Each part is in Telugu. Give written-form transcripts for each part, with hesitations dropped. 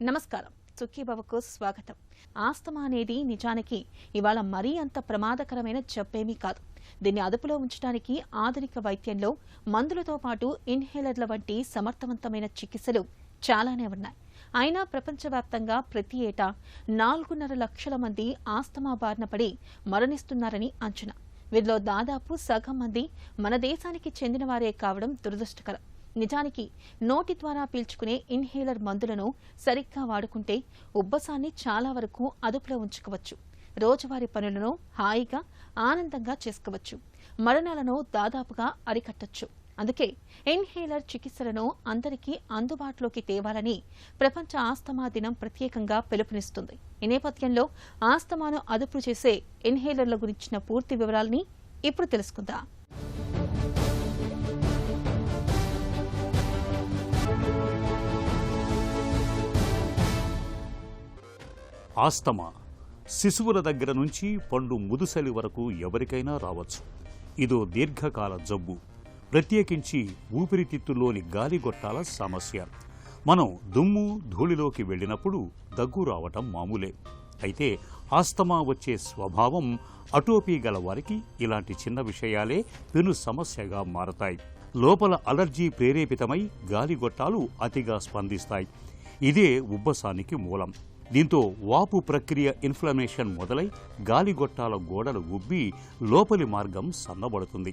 నమస్కారం. సుఖీభవకు స్వాగతం. ఆస్తమా అనేది నిజానికి ఇవాళ మరీ అంత ప్రమాదకరమైన జబ్బేమీ కాదు. దీన్ని అదుపులో ఉంచడానికి ఆధునిక వైద్యంలో మందులతో పాటు ఇన్హేలర్ల వంటి సమర్థవంతమైన చికిత్సలు చాలానే ఉన్నాయి. అయినా ప్రపంచవ్యాప్తంగా ప్రతి ఏటా 4.5 లక్షల మంది ఆస్తమా బారిన పడి మరణిస్తున్నారని అంచనా. వీరిలో దాదాపు సగం మంది మన దేశానికి చెందిన వారే కావడం దురదృష్టకరం. నిజానికి నోటి ద్వారా పీల్చుకునే ఇన్హేలర్ మందులను సరిగ్గా వాడుకుంటే ఉబ్బసాన్ని చాలా వరకు అదుపులో ఉంచుకోవచ్చు. రోజువారీ పనులను హాయిగా ఆనందంగా చేసుకోవచ్చు. మరణాలను దాదాపుగా అరికట్టొచ్చు. అందుకే ఇన్హేలర్ చికిత్సలను అందరికీ అందుబాటులోకి తేవాలని ప్రపంచ ఆస్తమా దినం ప్రత్యేకంగా పిలుపునిస్తుంది. ఈ నేపథ్యంలో ఆస్తమాను అదుపు చేసే ఇన్హేలర్ల గురించిన పూర్తి వివరాలని ఇప్పుడు తెలుసుకుందాం. ఆస్తమా శిశువుల దగ్గర నుంచి పండు ముదుసలి వరకు ఎవరికైనా రావచ్చు. ఇదో దీర్ఘకాల జబ్బు, ప్రత్యేకించి ఊపిరితిత్తుల్లోని గాలిగొట్టాల సమస్య. మనం దుమ్ము ధూళిలోకి వెళ్ళినప్పుడు దగ్గు రావటం మామూలే. అయితే ఆస్తమా వచ్చే స్వభావం అటోపీ గల వారికి ఇలాంటి చిన్న విషయాలే పెను సమస్యగా మారతాయి. లోపల అలర్జీ ప్రేరేపితమై గాలిగొట్టాలు అతిగా స్పందిస్తాయి. ఇదే ఉబ్బసానికి మూలం. దీంతో వాపు ప్రక్రియ ఇన్ఫ్లమేషన్ మొదలై గాలిగొట్టాల గోడలు ఉబ్బి లోపలి మార్గం సన్నబడుతుంది.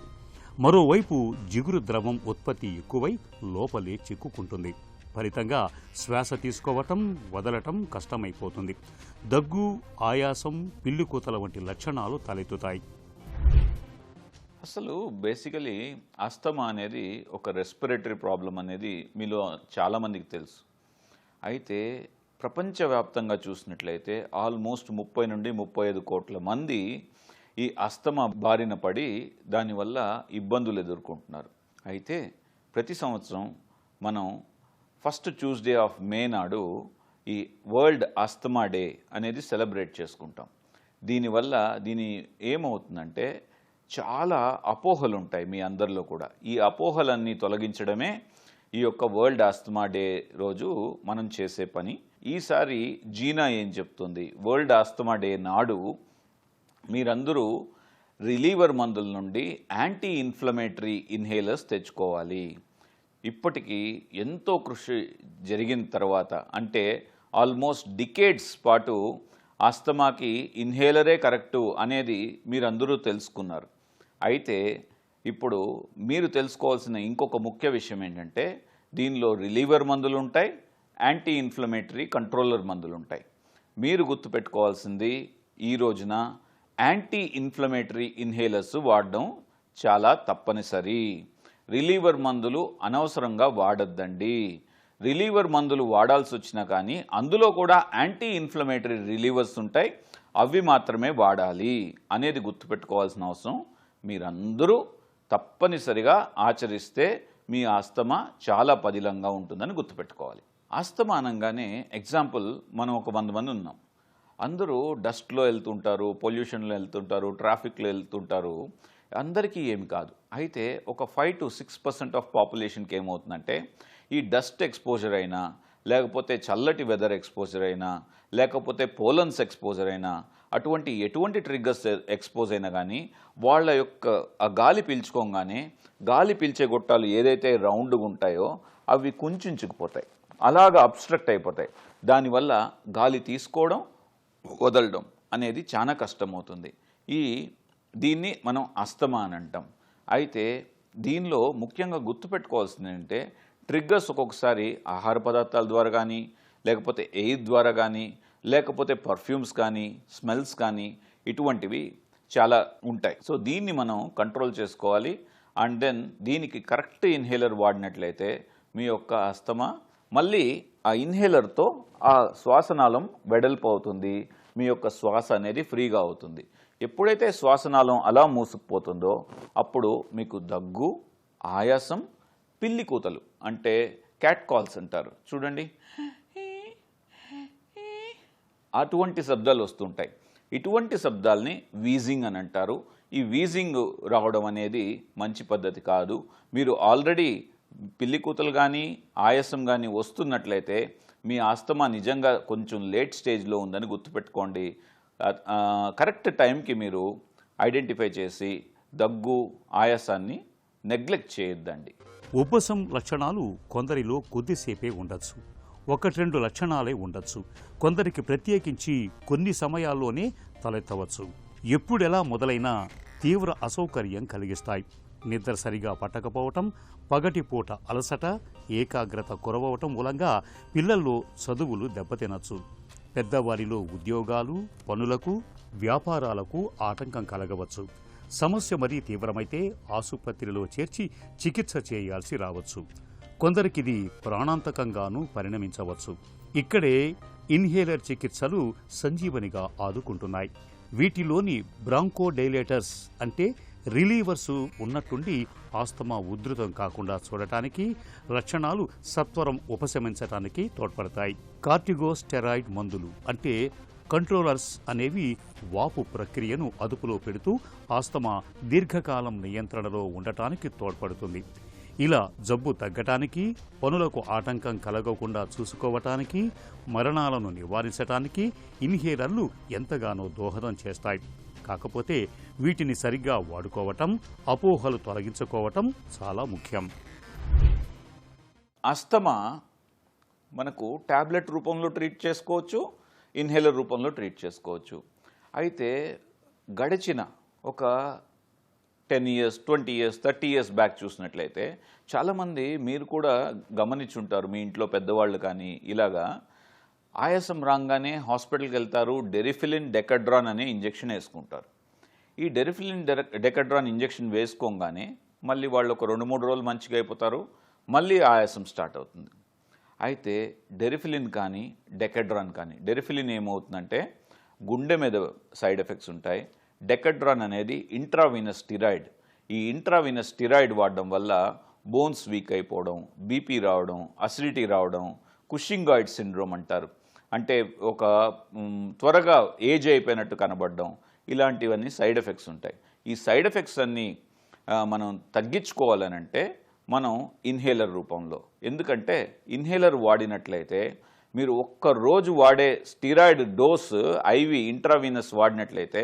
మరోవైపు జిగురు ద్రవం ఉత్పత్తి ఎక్కువై లోపలే చిక్కుకుంటుంది. ఫలితంగా శ్వాస తీసుకోవటం వదలటం కష్టమైపోతుంది. దగ్గు, ఆయాసం, పిల్లికూతల వంటి లక్షణాలు తలెత్తుతాయి. అసలు బేసికలీ ఆస్తమా అనేది ఒక రెస్పిరేటరీ ప్రాబ్లం అనేది మీలో చాలామందికి తెలుసు. అయితే ప్రపంచవ్యాప్తంగా చూసినట్లయితే ఆల్మోస్ట్ 30 నుండి 35 కోట్ల మంది ఈ ఆస్తమా బారిన పడి దానివల్ల ఇబ్బందులు ఎదుర్కొంటున్నారు. అయితే ప్రతి సంవత్సరం మనం ఫస్ట్ ట్యూస్డే ఆఫ్ మే నాడు ఈ వరల్డ్ ఆస్తమా డే అనేది సెలబ్రేట్ చేసుకుంటాం. దీని ఏమవుతుందంటే చాలా అపోహలు ఉంటాయి మీ అందరిలో కూడా. ఈ అపోహలన్నీ తొలగించడమే ఈ యొక్క వరల్డ్ ఆస్తమా డే రోజు మనం చేసే పని. ఈసారి జీనా ఏం చెప్తుంది, వరల్డ్ ఆస్తమా డే నాడు మీరందరూ రిలీవర్ మందుల నుండి యాంటీ ఇన్ఫ్లమేటరీ ఇన్హేలర్స్ తెచ్చుకోవాలి. ఇప్పటికీ ఎంతో కృషి జరిగిన తర్వాత, అంటే ఆల్మోస్ట్ డికేడ్స్ పాటు ఆస్తమాకి ఇన్హేలరే కరెక్టు అనేది మీరందరూ తెలుసుకున్నారు. అయితే ఇప్పుడు మీరు తెలుసుకోవాల్సిన ఇంకొక ముఖ్య విషయం ఏంటంటే దీనిలో రిలీవర్ మందులు ఉంటాయి, యాంటీ ఇన్ఫ్లమేటరీ కంట్రోలర్ మందులు ఉంటాయి. మీరు గుర్తుపెట్టుకోవాల్సింది ఈ రోజున యాంటీ ఇన్ఫ్లమేటరీ ఇన్హేలర్స్ వాడడం చాలా తప్పనిసరి. రిలీవర్ మందులు అనవసరంగా వాడద్దండి. రిలీవర్ మందులు వాడాల్సి వచ్చినా కానీ అందులో కూడా యాంటీ ఇన్ఫ్లమేటరీ రిలీవర్స్ ఉంటాయి, అవి మాత్రమే వాడాలి అనేది గుర్తుపెట్టుకోవాల్సిన అవసరం మీరందరూ తప్పనిసరిగా ఆచరిస్తే మీ ఆస్తమా చాలా పదిలంగా ఉంటుందని గుర్తుపెట్టుకోవాలి. ఆస్తమా అనగానే ఎగ్జాంపుల్, మనం ఒక 100 మంది ఉన్నాం. అందరూ డస్ట్లో వెళ్తుంటారు, పొల్యూషన్లో వెళ్తుంటారు, ట్రాఫిక్లో వెళ్తుంటారు. అందరికీ ఏమి కాదు. అయితే ఒక 5 to 6% ఆఫ్ పాపులేషన్కి ఏమవుతుందంటే ఈ డస్ట్ ఎక్స్పోజర్ అయినా, లేకపోతే చల్లటి వెదర్ ఎక్స్పోజర్ అయినా, లేకపోతే పోలన్స్ ఎక్స్పోజర్ అయినా, ఎటువంటి ట్రిగ్గర్స్ ఎక్స్పోజ్ అయినా కానీ వాళ్ళ యొక్క ఆ గాలి పీల్చుకోగానే గాలి పీల్చే గొట్టాలు ఏదైతే రౌండ్గా ఉంటాయో అవి కుంచుకుపోతాయి, అలాగా అబ్స్ట్రక్ట్ అయిపోతాయి. దానివల్ల గాలి తీసుకోవడం వదలడం అనేది చాలా కష్టమవుతుంది. దీన్ని మనం ఆస్తమా అని అంటాం. అయితే దీనిలో ముఖ్యంగా గుర్తుపెట్టుకోవాల్సింది ఏంటంటే ట్రిగ్గర్స్ ఒక్కొక్కసారి ఆహార పదార్థాల ద్వారా కానీ, లేకపోతే ఎయిర్ ద్వారా కానీ, లేకపోతే పర్ఫ్యూమ్స్ కానీ, స్మెల్స్ కానీ, ఇటువంటివి చాలా ఉంటాయి. సో దీన్ని మనం కంట్రోల్ చేసుకోవాలి. అండ్ దెన్ దీనికి కరెక్ట్ ఇన్హేలర్ వాడినట్లయితే మీ యొక్క ఆస్తమా మళ్ళీ ఆ ఇన్హేలర్తో ఆ శ్వాసనాళం వెడల్పు అవుతుంది, మీ యొక్క శ్వాస అనేది ఫ్రీగా అవుతుంది. ఎప్పుడైతే శ్వాసనాళం అలా మూసుకుపోతుందో అప్పుడు మీకు దగ్గు, ఆయాసం, పిల్లి కూతలు అంటే క్యాట్ కాల్స్ అంటారు చూడండి, అటువంటి శబ్దాలు వస్తుంటాయి. ఇటువంటి శబ్దాల్ని వీజింగ్ అని అంటారు. ఈ వీజింగ్ రావడం అనేది మంచి పద్ధతి కాదు. మీరు ఆల్రెడీ పిల్లి కూతలు కానీ ఆయాసం కానీ వస్తున్నట్లయితే మీ ఆస్తమా నిజంగా కొంచెం లేట్ స్టేజ్లో ఉందని గుర్తుపెట్టుకోండి. కరెక్ట్ టైంకి మీరు ఐడెంటిఫై చేసి దగ్గు, ఆయాసాన్ని నెగ్లెక్ట్ చేయొద్దండి. ఉబ్బసం లక్షణాలు కొందరిలో కొద్దిసేపే ఉండొచ్చు, 1-2 లక్షణాలే ఉండొచ్చు. కొందరికి ప్రత్యేకించి కొన్ని సమయాల్లోనే తలెత్తవచ్చు. ఎప్పుడెలా మొదలైనా తీవ్ర అసౌకర్యం కలిగిస్తాయి. నిద్ర సరిగా పట్టకపోవటం, పగటిపూట అలసట, ఏకాగ్రత కొరవవటం మూలంగా పిల్లల్లో చదువులు దెబ్బతినచ్చు. పెద్దవారిలో ఉద్యోగాలు, పనులకు, వ్యాపారాలకు ఆటంకం కలగవచ్చు. సమస్య మరీ తీవ్రమైతే ఆసుపత్రిలో చేర్చి చికిత్స చేయాల్సి రావచ్చు. కొందరికిది ప్రాణాంతకంగానూ పరిణమించవచ్చు. ఇక్కడే ఇన్హేలర్ చికిత్సలు సంజీవనిగా ఆదుకుంటున్నాయి. వీటిలోని బ్రాంకోడైలేటర్స్ అంటే రిలీవర్సు ఉన్నట్టుండి ఆస్తమా ఉధృతం కాకుండా చూడటానికి, లక్షణాలు సత్వరం ఉపశమించటానికి తోడ్పడతాయి. కార్టికోస్టెరాయిడ్ మందులు అంటే కంట్రోలర్స్ అనేవి వాపు ప్రక్రియను అదుపులో పెడుతూ ఆస్తమా దీర్ఘకాలం నియంత్రణలో ఉండటానికి తోడ్పడుతుంది. ఇలా జబ్బు తగ్గటానికి, పనులకు ఆటంకం కలగకుండా చూసుకోవటానికి, మరణాలను నివారించటానికి ఇన్హేలర్లు ఎంతగానో దోహదం చేస్తాయి. కాకపోతే వీటిని సరిగ్గా వాడుకోవటం, అపోహలు తొలగించుకోవటం చాలా ముఖ్యం. ఆస్తమా మనకు టాబ్లెట్ రూపంలో ట్రీట్ చేసుకోవచ్చు, ఇన్హేలర్ రూపంలో ట్రీట్ చేసుకోవచ్చు. అయితే గడిచిన ఒక 10 years, 20 years, 30 years బ్యాక్ చూసినట్లయితే చాలామంది, మీరు కూడా గమనించుంటారు, మీ ఇంట్లో పెద్దవాళ్ళు కానీ ఇలాగా ఆయాసం రాగానే హాస్పిటల్కి వెళ్తారు, డెరిఫిలిన్ డెకడ్రాన్ అనే ఇంజెక్షన్ వేసుకుంటారు. ఈ డెరిఫిలిన్ డెకడ్రాన్ ఇంజెక్షన్ వేసుకోగానే మళ్ళీ వాళ్ళు ఒక 2-3 రోజులు మంచిగా అయిపోతారు, మళ్ళీ ఆయాసం స్టార్ట్ అవుతుంది. అయితే డెరిఫిలిన్ కానీ డెకడ్రాన్ కానీ, డెరిఫిలిన్ ఏమవుతుందంటే గుండె మీద సైడ్ ఎఫెక్ట్స్ ఉంటాయి. డెకడ్రాన్ అనేది ఇంట్రావీనస్ స్టిరాయిడ్. ఈ ఇంట్రావీనస్ స్టిరాయిడ్ వాడడం వల్ల బోన్స్ వీక్ అయిపోవడం, బీపీ రావడం, అసిడిటీ రావడం, కుషింగాయిడ్ సిండ్రోమ్ అంటారు, అంటే ఒక త్వరగా ఏజ్ అయిపోయినట్టు కనబడడం, ఇలాంటివన్నీ సైడ్ ఎఫెక్ట్స్ ఉంటాయి. ఈ సైడ్ ఎఫెక్ట్స్ అన్నీ మనం తగ్గించుకోవాలనంటే మనం ఇన్హేలర్ రూపంలో, ఎందుకంటే ఇన్హేలర్ వాడినట్లయితే మీరు ఒక్కరోజు వాడే స్టిరాయిడ్ డోస్ ఐవి ఇంట్రావీనస్ వాడినట్లయితే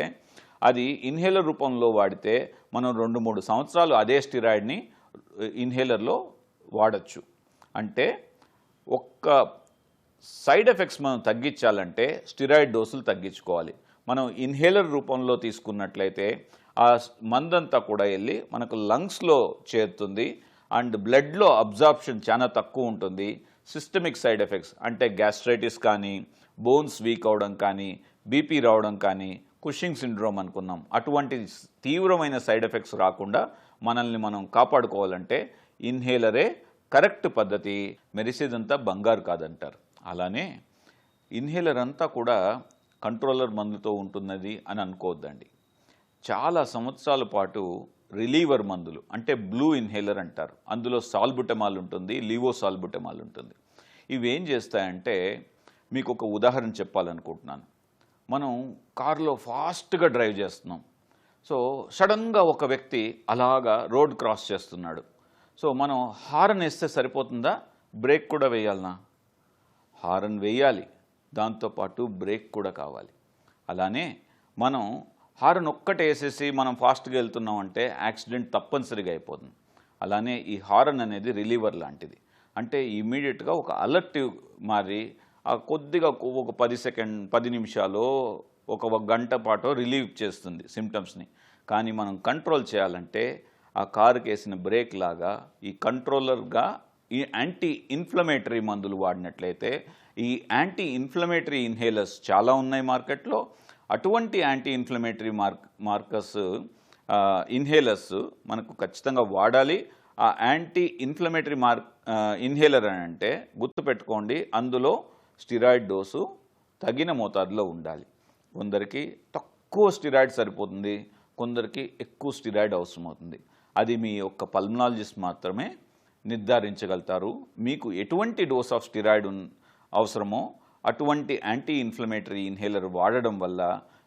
అది ఇన్హేలర్ రూపంలో వాడితే మనం 2-3 సంవత్సరాలు అదే స్టిరాయిడ్ని ఇన్హేలర్లో వాడచ్చు. అంటే ఒక్క సైడ్ ఎఫెక్ట్స్ మనం తగ్గించాలంటే స్టిరాయిడ్ డోసులు తగ్గించుకోవాలి. మనం ఇన్హేలర్ రూపంలో తీసుకున్నట్లయితే ఆ మందంతా కూడా వెళ్ళి మనకు లంగ్స్లో చేరుతుంది అండ్ బ్లడ్లో అబ్జార్ప్షన్ చాలా తక్కువ ఉంటుంది. సిస్టమిక్ సైడ్ ఎఫెక్ట్స్ అంటే గ్యాస్ట్రైటిస్ కానీ, బోన్స్ వీక్ అవడం కానీ, బీపీ రావడం కానీ, కుషింగ్ సిండ్రోమ్ అనుకున్నాం, అటువంటి తీవ్రమైన సైడ్ ఎఫెక్ట్స్ రాకుండా మనల్ని మనం కాపాడుకోవాలంటే ఇన్హేలరే కరెక్ట్ పద్ధతి. మెరిసేదంతా బంగారు కాదంటారు. అలానే ఇన్హేలర్ అంతా కూడా కంట్రోలర్ మందుతో ఉంటున్నది అని అనుకోవద్దండి. చాలా సంవత్సరాల పాటు రిలీవర్ మందులు అంటే బ్లూ ఇన్హేలర్ అంటారు, అందులో సాల్బుటమాల్ ఉంటుంది, లీవోసాల్బుటమాల్ ఉంటుంది. ఇవి ఏం చేస్తాయంటే, మీకు ఒక ఉదాహరణ చెప్పాలనుకుంటున్నాను. మనం కారులో ఫాస్ట్గా డ్రైవ్ చేస్తున్నాం. సో సడన్గా ఒక వ్యక్తి అలాగా రోడ్ క్రాస్ చేస్తున్నాడు. సో మనం హారన్ వేస్తే సరిపోతుందా, బ్రేక్ కూడా వేయాలనా? హారన్ వేయాలి, దాంతోపాటు బ్రేక్ కూడా కావాలి. అలానే మనం హారన్ ఒక్కటే వేసేసి మనం ఫాస్ట్గా వెళ్తున్నాం అంటే యాక్సిడెంట్ తప్పనిసరిగా అయిపోతుంది. అలానే ఈ హారన్ అనేది రిలీవర్ లాంటిది. అంటే ఇమీడియట్గా ఒక అలర్టివ్ మారి కొద్దిగా ఒక 10 నిమిషాలు ఒక గంట పాటు రిలీవ్ చేస్తుంది సిమ్టమ్స్ని. కానీ మనం కంట్రోల్ చేయాలంటే ఆ కారుకి వేసిన బ్రేక్ లాగా ఈ కంట్రోలర్గా ఈ యాంటీ ఇన్ఫ్లమేటరీ మందులు వాడినట్లయితే, ఈ యాంటీ ఇన్ఫ్లమేటరీ ఇన్హేలర్స్ చాలా ఉన్నాయి మార్కెట్లో. అటువంటి యాంటీ ఇన్ఫ్లమేటరీ ఇన్హేలర్స్ మనకు ఖచ్చితంగా వాడాలి. ఆ యాంటీ ఇన్ఫ్లమేటరీ ఇన్హేలర్ అని అంటే గుర్తుపెట్టుకోండి, అందులో స్టిరాయిడ్ డోసు తగిన మోతాదులో ఉండాలి. కొందరికి తక్కువ స్టిరాయిడ్ సరిపోతుంది, కొందరికి ఎక్కువ స్టిరాయిడ్ అవసరమవుతుంది. అది మీ యొక్క పల్మనాలజిస్ట్ మాత్రమే నిర్ధారించగలుగుతారు. మీకు ఎటువంటి డోస్ ఆఫ్ స్టిరాయిడ్ అవసరమో అటువంటి యాంటీ ఇన్ఫ్లమేటరీ ఇన్హేలర్ వాడడం వల్ల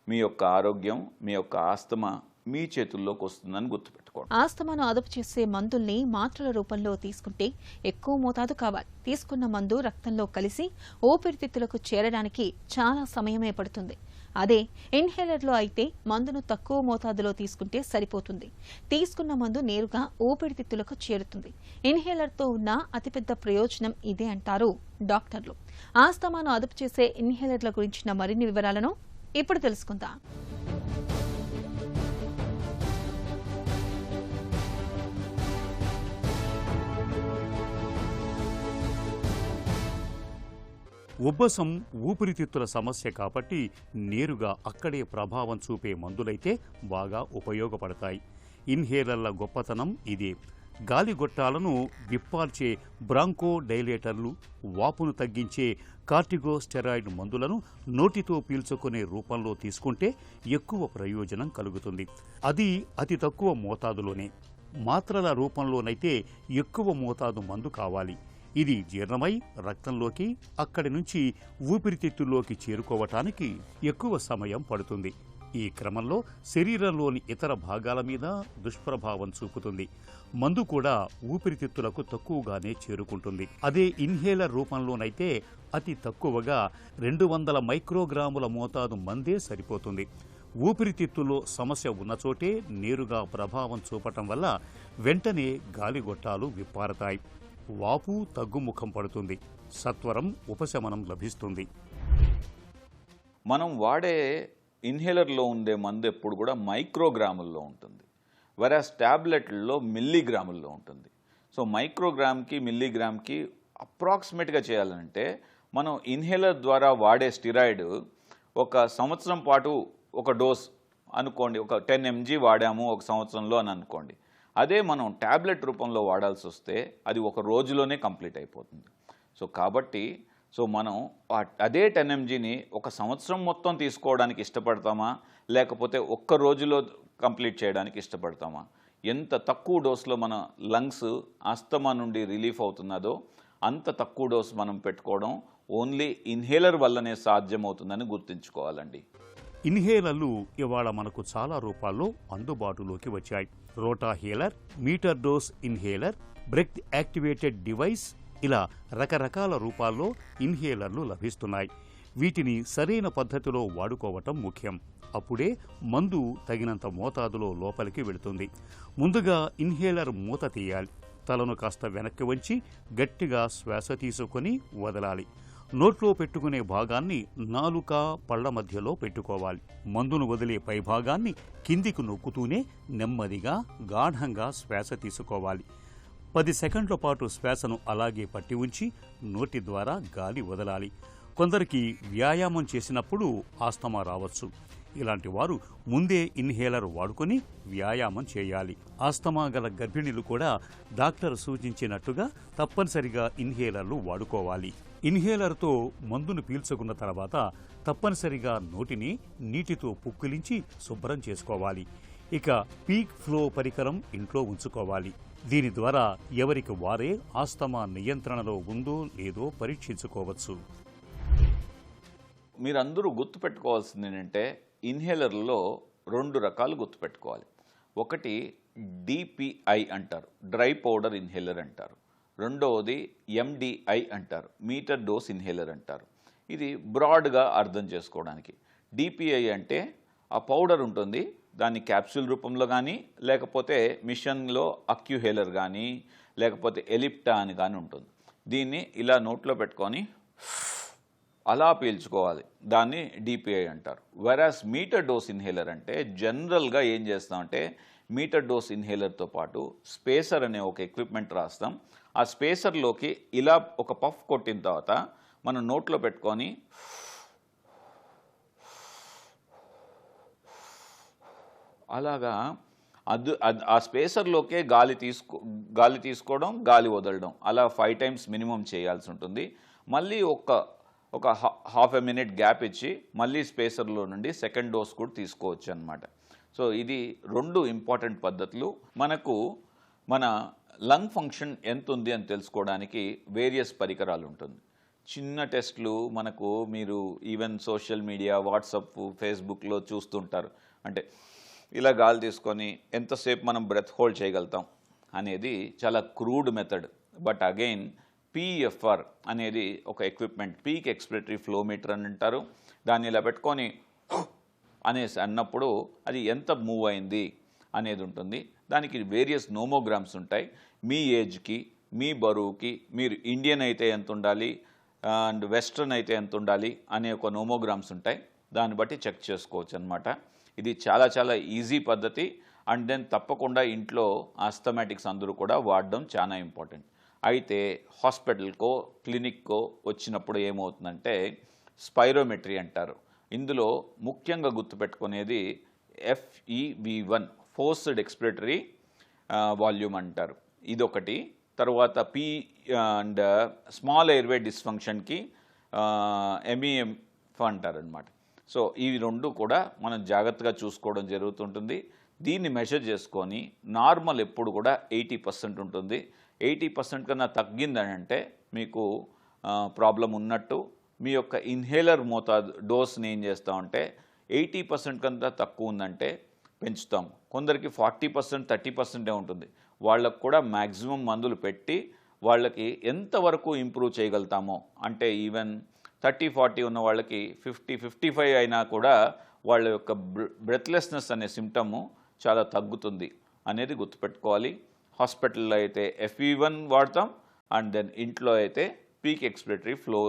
మీ యొక్క ఆరోగ్యం, మీ యొక్క ఆస్తమా మీ చేతుల్లోకి వస్తుందని గుర్తుపెట్టుకోండి. ఆస్తమాను అదుపు చేసే మందుల్ని మాత్రల రూపంలో తీసుకుంటే ఎక్కువ మోతాదు కావాలి. తీసుకున్న మందు రక్తంలో కలిసి ఊపిరితిత్తులకు చేరడానికి చాలా సమయమే పడుతుంది. అదే ఇన్హేలర్లో అయితే మందును తక్కువ మోతాదులో తీసుకుంటే సరిపోతుంది. తీసుకున్న మందు నేరుగా ఊపిరితిత్తులకు చేరుతుంది. ఇన్హేలర్తో ఉన్న అతిపెద్ద ప్రయోజనం ఇదే అంటారు డాక్టర్లు. ఆస్తమాను అదుపు చేసే ఇన్హేలర్ల గురించిన మరిన్ని వివరాలను ఇప్పుడు తెలుసుకుందాం. ఉబ్బసం ఊపిరితిత్తుల సమస్య కాబట్టి నేరుగా అక్కడే ప్రభావం చూపే మందులైతే బాగా ఉపయోగపడతాయి. ఇన్హేలర్ల గొప్పతనం ఇదే. గాలిగొట్టాలను విప్పాల్చే బ్రాంకో డైలేటర్లు, వాపును తగ్గించే కార్టికోస్టెరాయిడ్ మందులను నోటితో పీల్చుకునే రూపంలో తీసుకుంటే ఎక్కువ ప్రయోజనం కలుగుతుంది. అది అతి తక్కువ మోతాదులోనే. మాత్రల రూపంలోనైతే ఎక్కువ మోతాదు మందు కావాలి. ఇది జీర్ణమై రక్తంలోకి, అక్కడి నుంచి ఊపిరితిత్తుల్లోకి చేరుకోవటానికి ఎక్కువ సమయం పడుతుంది. ఈ క్రమంలో శరీరంలోని ఇతర భాగాల మీద దుష్ప్రభావం చూపుతుంది. మందు కూడా ఊపిరితిత్తులకు తక్కువగానే చేరుకుంటుంది. అదే ఇన్హేలర్ రూపంలోనైతే అతి తక్కువగా 200 మైక్రోగ్రాముల మోతాదు మందే సరిపోతుంది. ఊపిరితిత్తుల్లో సమస్య ఉన్నచోటే నేరుగా ప్రభావం చూపటం వల్ల వెంటనే గాలిగొట్టాలు విప్పారతాయి. వాపు తగ్గుముఖం పడుతుంది. సత్వరం ఉపశమనం లభిస్తుంది. మనం వాడే ఇన్హేలర్లో ఉండే మందు ఎప్పుడు కూడా మైక్రోగ్రాముల్లో ఉంటుంది. వెరాస్ ట్యాబ్లెట్లలో మిల్లీగ్రాముల్లో ఉంటుంది. సో మైక్రోగ్రామ్కి మిల్లీగ్రామ్కి అప్రాక్సిమేట్గా చేయాలంటే మనం ఇన్హేలర్ ద్వారా వాడే స్టిరాయిడ్ ఒక సంవత్సరం పాటు ఒక డోస్ అనుకోండి, ఒక 10 mg వాడాము ఒక సంవత్సరంలో అని అనుకోండి. అదే మనం ట్యాబ్లెట్ రూపంలో వాడాల్సి వస్తే అది ఒక రోజులోనే కంప్లీట్ అయిపోతుంది. సో కాబట్టి మనం అదే 10 mgని ఒక సంవత్సరం మొత్తం తీసుకోవడానికి ఇష్టపడతామా, లేకపోతే ఒక్క రోజులో కంప్లీట్ చేయడానికి ఇష్టపడతామా? ఎంత తక్కువ డోస్లో మన లంగ్స్ ఆస్తమా నుండి రిలీఫ్ అవుతున్నదో అంత తక్కువ డోస్ మనం పెట్టుకోవడం ఓన్లీ ఇన్హేలర్ వల్లనే సాధ్యమవుతుందని గుర్తుంచుకోవాలండి. ఇన్హేలర్లు ఇవాళ మనకు చాలా రూపాల్లో అందుబాటులోకి వచ్చాయి. Rotahaler, meter dose inhaler, breath activated device, ఇలా రకరకాల రూపాల్లో ఇన్హేలర్లు లభిస్తున్నాయి. వీటిని సరైన పద్ధతిలో వాడుకోవటం ముఖ్యం. అప్పుడే మందు తగినంత మోతాదులో లోపలికి వెళుతుంది. ముందుగా ఇన్హేలర్ మూత తీయాలి. తలను కాస్త వెనక్కి వంచి గట్టిగా శ్వాస తీసుకొని వదలాలి. నోట్లో పెట్టుకునే భాగాన్ని నాలుక, పళ్ల మధ్యలో పెట్టుకోవాలి. మందును వదిలే పైభాగాన్ని కిందికి నొక్కుతూనే నెమ్మదిగా గాఢంగా శ్వాస తీసుకోవాలి. 10 సెకండ్ల పాటు శ్వాసను అలాగే పట్టి ఉంచి నోటి ద్వారా గాలి వదలాలి. కొందరికి వ్యాయామం చేసినప్పుడు ఆస్తమా రావచ్చు. ఇలాంటి వారు ముందే ఇన్హేలర్ వాడుకొని వ్యాయామం చేయాలి. ఆస్తమా గల గర్భిణీలు కూడా డాక్టర్ సూచించినట్టుగా తప్పనిసరిగా ఇన్హేలర్లు వాడుకోవాలి. ఇన్హేలర్తో మందును పీల్చుకున్న తర్వాత తప్పనిసరిగా నోటిని నీటితో పుక్కిలించి శుభ్రం చేసుకోవాలి. ఇక పీక్ ఫ్లో పరికరం ఇంట్లో ఉంచుకోవాలి. దీని ద్వారా ఎవరికి వారే ఆస్తమా నియంత్రణలో ఉందో లేదో పరీక్షించుకోవచ్చు. మీరందరూ గుర్తుపెట్టుకోవాల్సింది ఏంటంటే ఇన్హేలర్లో 2 రకాలు గుర్తుపెట్టుకోవాలి. ఒకటి డిపిఐ అంటారు, డ్రై పౌడర్ ఇన్హేలర్ అంటారు. రెండవది ఎండిఐ అంటారు, మీటర్ డోస్ ఇన్హేలర్ అంటారు. ఇది బ్రాడ్గా అర్థం చేసుకోవడానికి. డిపిఐ అంటే ఆ పౌడర్ ఉంటుంది, దాన్ని క్యాప్సూల్ రూపంలో కానీ లేకపోతే మిషన్లో అక్యుహేలర్ కానీ లేకపోతే ఎలిప్టా అని కానీ ఉంటుంది. దీన్ని ఇలా నోట్లో పెట్టుకొని అలా పీల్చుకోవాలి, దాన్ని డిపిఐ అంటారు. వెరాస్ మీటర్ డోస్ ఇన్హేలర్ అంటే జనరల్గా ఏం చేస్తామంటే మీటర్ డోస్ ఇన్హేలర్తో పాటు స్పేసర్ అనే ఒక ఎక్విప్మెంట్ రాస్తాం. ఆ స్పేసర్లోకి ఇలా ఒక పఫ్ కొట్టిన తర్వాత మనం నోట్లో పెట్టుకొని అలాగా ఆ స్పేసర్లోకే గాలి తీసుకోవడం, గాలి వదలడం, అలా 5 times మినిమం చేయాల్సి ఉంటుంది. మళ్ళీ ఒక హాఫ్ ఎ మినిట్ గ్యాప్ ఇచ్చి మళ్ళీ స్పేసర్లో నుండి సెకండ్ డోస్ కూడా తీసుకోవచ్చు అన్నమాట. సో ఇది 2 ఇంపార్టెంట్ పద్ధతులు. మనకు మన లంగ్ ఫంక్షన్ ఎంత ఉంది అని తెలుసుకోవడానికి వేరియస్ పరికరాలు ఉంటుంది. చిన్న టెస్ట్లు మీరు ఈవెన్ సోషల్ మీడియా, వాట్సాప్, ఫేస్బుక్లో చూస్తుంటారు. అంటే ఇలా గాలి తీసుకొని ఎంతసేపు మనం బ్రెత్ హోల్డ్ చేయగలుగుతాం అనేది చాలా crude method. But again PFR అనేది ఒక equipment, peak expiratory flow meter అని అంటారు. దాన్ని ఇలా పెట్టుకొని అనేసి అన్నప్పుడు అది ఎంత మూవ్ అయింది అనేది ఉంటుంది. దానికి వేరియస్ నోమోగ్రామ్స్ ఉంటాయి. మీ ఏజ్కి, మీ బరువుకి, మీరు ఇండియన్ అయితే ఎంత ఉండాలి అండ్ వెస్ట్రన్ అయితే ఎంత ఉండాలి అనే ఒక నోమోగ్రామ్స్ ఉంటాయి. దాన్ని బట్టి చెక్ చేసుకోవచ్చు అనమాట. ఇది చాలా చాలా ఈజీ పద్ధతి. అండ్ దెన్ తప్పకుండా ఇంట్లో ఆస్థమాటిక్స్ అందరూ కూడా వాడడం చాలా ఇంపార్టెంట్. అయితే హాస్పిటల్కో క్లినిక్కో వచ్చినప్పుడు ఏమవుతుందంటే స్పైరోమెట్రీ అంటారు. ఇందులో ముఖ్యంగా గుర్తుపెట్టుకునేది FEV1 ఫోర్స్డ్ ఎక్స్పిరేటరీ వాల్యూమ్ అంటారు, ఇదొకటి. తర్వాత పి అండ్ స్మాల్ ఎయిర్వే డిస్ఫంక్షన్కి MEF అంటారనమాట. సో ఇవి రెండు కూడా మనం జాగ్రత్తగా చూసుకోవడం జరుగుతుంటుంది. దీన్ని మెజర్ చేసుకొని నార్మల్ ఎప్పుడు కూడా 80% ఉంటుంది. 80% కన్నా తగ్గిందని అంటే మీకు ప్రాబ్లం ఉన్నట్టు. మీ యొక్క ఇన్హేలర్ మోతాదు డోస్ని ఏం చేస్తామంటే 80% కన్నా తక్కువ ఉందంటే పెంచుతాం. కొందరికి 40%, 30% ఉంటుంది. వాళ్ళకు కూడా మ్యాక్సిమం మందులు పెట్టి వాళ్ళకి ఎంతవరకు ఇంప్రూవ్ చేయగలుగుతామో, అంటే ఈవెన్ 30-40 ఉన్న వాళ్ళకి 50-55 అయినా కూడా వాళ్ళ యొక్క బ్రెత్లెస్నెస్ అనే సిమ్టము చాలా తగ్గుతుంది అనేది గుర్తుపెట్టుకోవాలి. హాస్పిటల్లో అయితే FEV1 వాడతాం. అండ్ దెన్ ఇంట్లో అయితే పీక్ ఎక్స్పిరేటరీ ఫ్లో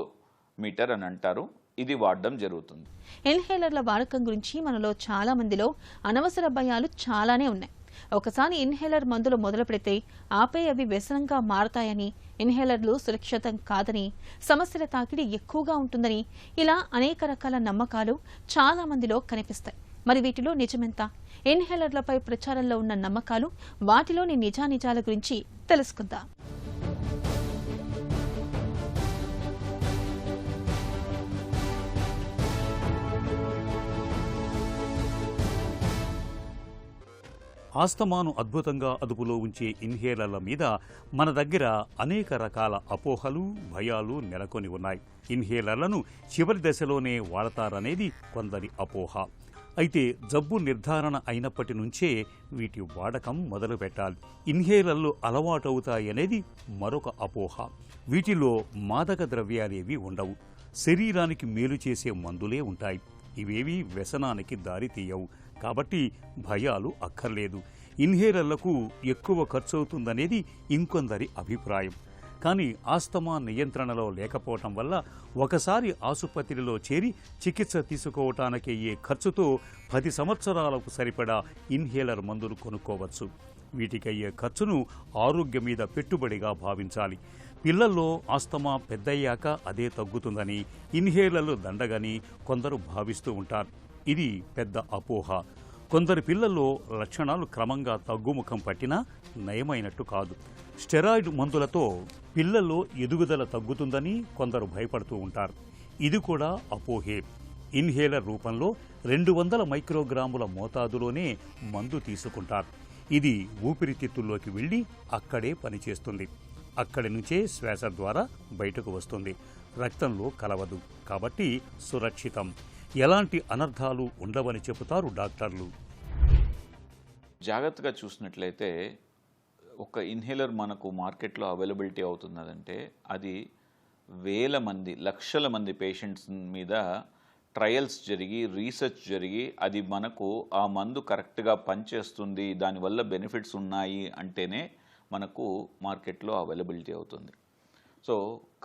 మీటర్ అని అంటారు, ఇది వాడడం జరుగుతుంది. ఇన్హేలర్ల వాడకం గురించి మనలో చాలా మందిలో అనవసర భయాలు చాలానే ఉన్నాయి. ఒకసారి ఇన్హేలర్ మందులు మొదలు పెడితే ఆపై అవి వ్యసనంగా మారతాయని, ఇన్హేలర్లు సురక్షితం కాదని, సమస్యల తాకిడి ఎక్కువగా ఉంటుందని, ఇలా అనేక రకాల నమ్మకాలు చాలా మందిలో కనిపిస్తాయి. మరి వీటిలో నిజమెంత? ఇన్హేలర్లపై ప్రచారంలో ఉన్న నమ్మకాలు, వాటిలోని నిజానిజాల గురించి తెలుసుకుందాం. ఆస్తమాను అద్భుతంగా అదుపులో ఉంచే ఇన్హేలర్ల మీద మన దగ్గర అనేక రకాల అపోహలు, భయాలు నెలకొని ఉన్నాయి. ఇన్హేలర్లను చివరి దశలోనే వాడతారనేది కొందరి అపోహ. అయితే జబ్బు నిర్ధారణ అయినప్పటి నుంచే వీటి వాడకం మొదలు పెట్టాలి. ఇన్హేలర్లు అలవాటవుతాయనేది మరొక అపోహ. వీటిలో మాదక ద్రవ్యాలేవి ఉండవు. శరీరానికి మేలు చేసే మందులే ఉంటాయి. ఇవేవి వ్యసనానికి దారి తీయవు. కాబట్టి భయాలు అక్కర్లేదు. ఇన్హేలర్లకు ఎక్కువ ఖర్చవుతుందనేది ఇంకొందరి అభిప్రాయం. కానీ ఆస్తమా నియంత్రణలో లేకపోవటం వల్ల ఒకసారి ఆసుపత్రిలో చేరి చికిత్స తీసుకోవటానికి అయ్యే ఖర్చుతో 10 సంవత్సరాలకు సరిపడా ఇన్హేలర్ మందులు కొనుక్కోవచ్చు. వీటికయ్యే ఖర్చును ఆరోగ్యం మీద పెట్టుబడిగా భావించాలి. పిల్లల్లో ఆస్తమా పెద్దయ్యాక అదే తగ్గుతుందని, ఇన్హేలర్లు దండగని కొందరు భావిస్తూ ఉంటారు. ఇది పెద్ద అపోహ. కొందరు పిల్లల్లో లక్షణాలు క్రమంగా తగ్గుముఖం పట్టినా నయమైనట్టు కాదు. స్టెరాయిడ్ మందులతో పిల్లల్లో ఎదుగుదల తగ్గుతుందని కొందరు భయపడుతూ ఉంటారు. ఇది కూడా అపోహే. ఇన్హేలర్ రూపంలో 200 మైక్రోగ్రాముల మోతాదులోనే మందు తీసుకుంటారు. ఇది ఊపిరితిత్తుల్లోకి వెళ్ళి అక్కడే పనిచేస్తుంది. అక్కడి నుంచే శ్వాస ద్వారా బయటకు వస్తుంది. రక్తంలో కలవదు. కాబట్టి సురక్షితం. ఎలాంటి అనర్థాలు ఉండవని చెబుతారు డాక్టర్లు. జాగ్రత్తగా చూసినట్లయితే ఒక ఇన్హేలర్ మనకు మార్కెట్లో అవైలబిలిటీ అవుతున్నదంటే అది వేల మంది, లక్షల మంది పేషెంట్స్ మీద ట్రయల్స్ జరిగి, రీసెర్చ్ జరిగి, అది మనకు ఆ మందు కరెక్ట్గా పనిచేస్తుంది, దానివల్ల బెనిఫిట్స్ ఉన్నాయి అంటేనే మనకు మార్కెట్లో అవైలబిలిటీ అవుతుంది. సో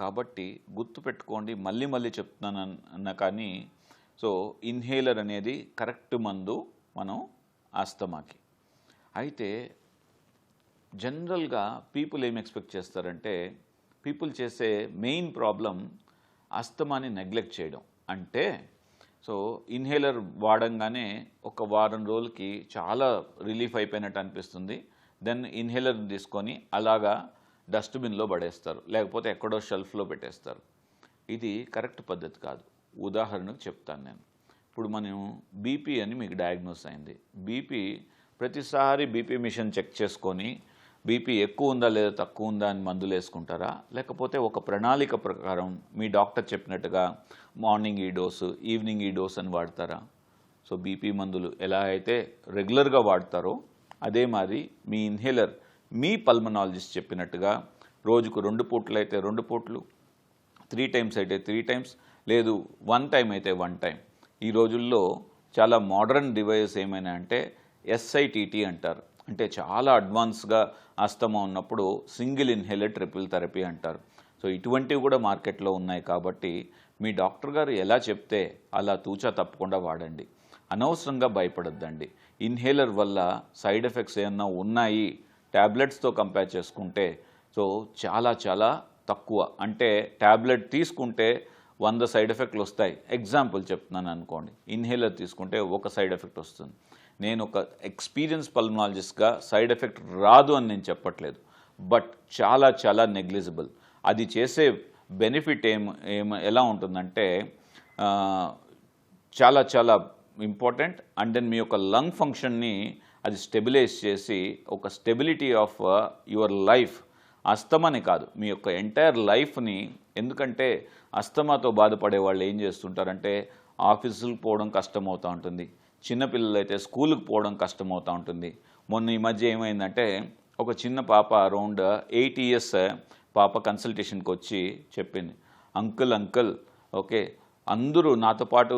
కాబట్టి గుర్తుపెట్టుకోండి, మళ్ళీ మళ్ళీ చెప్తున్నాను అన్న కానీ, సో ఇన్హేలర్ అనేది కరెక్ట్ మందు మనం ఆస్తమాకి. అయితే జనరల్గా పీపుల్ ఏం ఎక్స్పెక్ట్ చేస్తారంటే, పీపుల్ చేసే మెయిన్ ప్రాబ్లం ఆస్తమాని నెగ్లెక్ట్ చేయడం. అంటే సో ఇన్హేలర్ వాడంగానే ఒక వారం రోజులకి చాలా రిలీఫ్ అయిపోయినట్టు అనిపిస్తుంది. దెన్ ఇన్హేలర్ తీసుకొని అలాగా డస్ట్బిన్లో పడేస్తారు, లేకపోతే ఎక్కడో షెల్ఫ్లో పెట్టేస్తారు. ఇది కరెక్ట్ పద్ధతి కాదు. ఉదాహరణకు చెప్తాను నేను. ఇప్పుడు మనం బీపీ అని మీకు డయాగ్నోస్ అయింది. బీపీ ప్రతిసారి బీపీ మిషన్ చెక్ చేసుకొని బీపీ ఎక్కువ ఉందా లేదా తక్కువ ఉందా అని మందులు వేసుకుంటారా, లేకపోతే ఒక ప్రణాళిక ప్రకారం మీ డాక్టర్ చెప్పినట్టుగా మార్నింగ్ ఈ డోసు, ఈవినింగ్ ఈ డోస్ అని వాడతారా? సో బీపీ మందులు ఎలా అయితే రెగ్యులర్గా వాడతారో అదే మరి మీ ఇన్హేలర్ మీ పల్మనాలజిస్ట్ చెప్పినట్టుగా రోజుకు 2 పూటలు అయితే 2 పూటలు, 3 టైమ్స్ అయితే 3 టైమ్స్, లేదు 1 టైం అయితే 1 టైం. ఈ రోజుల్లో చాలా మోడర్న్ డివైస్ ఏమైనా అంటే SITT అంటారు, అంటే చాలా అడ్వాన్స్గా ఆస్తమా ఉన్నప్పుడు సింగిల్ ఇన్హేలర్ ట్రిపుల్ థెరపీ అంటారు. సో ఇటువంటివి కూడా మార్కెట్లో ఉన్నాయి. కాబట్టి మీ డాక్టర్ గారు ఎలా చెప్తే అలా తూచా తప్పకుండా వాడండి. అనవసరంగా భయపడొద్దండి. ఇన్హేలర్ వల్ల సైడ్ ఎఫెక్ట్స్ ఏమన్నా ఉన్నాయి ట్యాబ్లెట్స్తో కంపేర్ చేసుకుంటే సో చాలా చాలా తక్కువ. అంటే ట్యాబ్లెట్ తీసుకుంటే 100 సైడ్ ఎఫెక్ట్లు వస్తాయి. ఎగ్జాంపుల్ చెప్తున్నాను అనుకోండి, ఇన్హేలర్ తీసుకుంటే 1 సైడ్ ఎఫెక్ట్ వస్తుంది. నేను ఒక ఎక్స్పీరియన్స్ పల్మనాలజిస్ట్గా సైడ్ ఎఫెక్ట్ రాదు అని నేను చెప్పట్లేదు, బట్ చాలా చాలా నెగ్లిజిబుల్. అది చేసే బెనిఫిట్ ఎలా ఉంటుందంటే చాలా చాలా ఇంపార్టెంట్. అండ్ దెన్ మీ యొక్క లంగ్ ఫంక్షన్ని అది స్టెబిలైజ్ చేసి ఒక స్టెబిలిటీ ఆఫ్ యువర్ లైఫ్, అస్తమానే కాదు మీ యొక్క ఎంటైర్ లైఫ్ని. ఎందుకంటే అస్తమాతో బాధపడే వాళ్ళు ఏం చేస్తుంటారంటే ఆఫీసులకు పోవడం కష్టమవుతూ ఉంటుంది, చిన్నపిల్లలు అయితే స్కూల్కి పోవడం కష్టమవుతూ ఉంటుంది. మొన్న ఈ మధ్య ఏమైందంటే ఒక చిన్న పాప అరౌండ్ 8 years పాప కన్సల్టేషన్కి వచ్చి చెప్పింది, అంకుల్ ఓకే అందరూ నాతో పాటు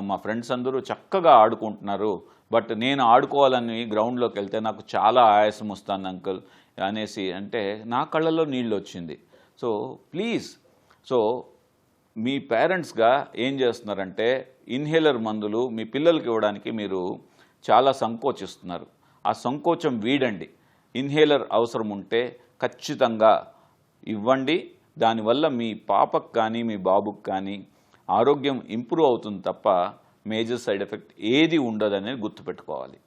మా ఫ్రెండ్స్ అందరూ చక్కగా ఆడుకుంటున్నారు, బట్ నేను ఆడుకోవాలని గ్రౌండ్లోకి వెళ్తే నాకు చాలా ఆయాసం వస్తుంది అంకుల్ అనేసి అంటే నా కళ్ళలో నీళ్ళు వచ్చింది. సో ప్లీజ్, సో మీ పేరెంట్స్గా ఏం చేస్తున్నారంటే ఇన్హేలర్ మందులు మీ పిల్లలకి ఇవ్వడానికి మీరు చాలా సంకోచిస్తున్నారు. ఆ సంకోచం వీడండి. ఇన్హేలర్ అవసరం ఉంటే ఖచ్చితంగా ఇవ్వండి. దానివల్ల మీ పాపకు కానీ మీ బాబుకు కానీ ఆరోగ్యం ఇంప్రూవ్ అవుతుంది తప్ప మేజర్ సైడ్ ఎఫెక్ట్ ఏది ఉండదనేది గుర్తుపెట్టుకోవాలి.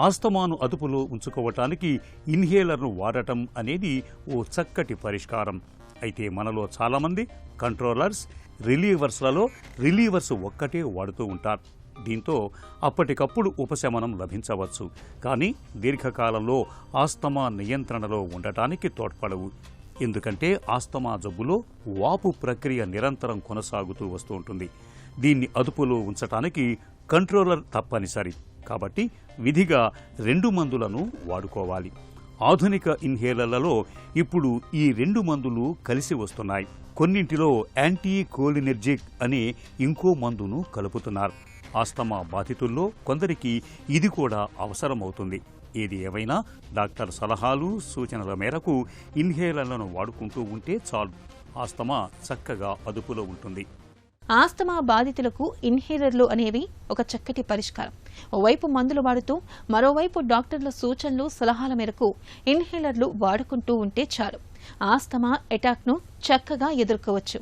ఆస్తమాను అదుపులో ఉంచుకోవటానికి ఇన్హేలర్ను వాడటం అనేది ఓ చక్కటి పరిష్కారం. అయితే మనలో చాలామంది కంట్రోలర్స్, రిలీవర్స్లలో రిలీవర్స్ ఒక్కటే వాడుతూ ఉంటారు. దీంతో అప్పటికప్పుడు ఉపశమనం లభించవచ్చు, కానీ దీర్ఘకాలంలో ఆస్తమా నియంత్రణలో ఉండటానికి తోడ్పడవు. ఎందుకంటే ఆస్తమా జబ్బులో వాపు ప్రక్రియ నిరంతరం కొనసాగుతూ వస్తూ ఉంటుంది. దీన్ని అదుపులో ఉంచటానికి కంట్రోలర్ తప్పనిసరి. కాబట్టి విధిగా 2 మందులను వాడుకోవాలి. ఆధునిక ఇన్హేలర్లలో ఇప్పుడు ఈ 2 మందులు కలిసి వస్తున్నాయి. కొన్నింటిలో యాంటీ కోలినెర్జిక్ అనే ఇంకో మందును కలుపుతున్నారు. ఆస్తమా బాధితుల్లో కొందరికి ఇది కూడా అవసరమవుతుంది. ఏది ఏమైనా డాక్టర్ సలహాలు సూచనల మేరకు ఇన్హేలర్లను వాడుకుంటూ ఉంటే చాలు, ఆస్తమా చక్కగా అదుపులో ఉంటుంది. ఆస్తమా బాధితులకు ఇన్హేలర్లు అనేవి ఒక చక్కటి పరిష్కారం. ఓవైపు మందులు వాడుతూ మరోవైపు డాక్టర్ల సూచనలు సలహాల మేరకు ఇన్హేలర్లు వాడుకుంటూ ఉంటే చాలు, ఆస్తమా అటాక్ను చక్కగా ఎదుర్కోవచ్చు.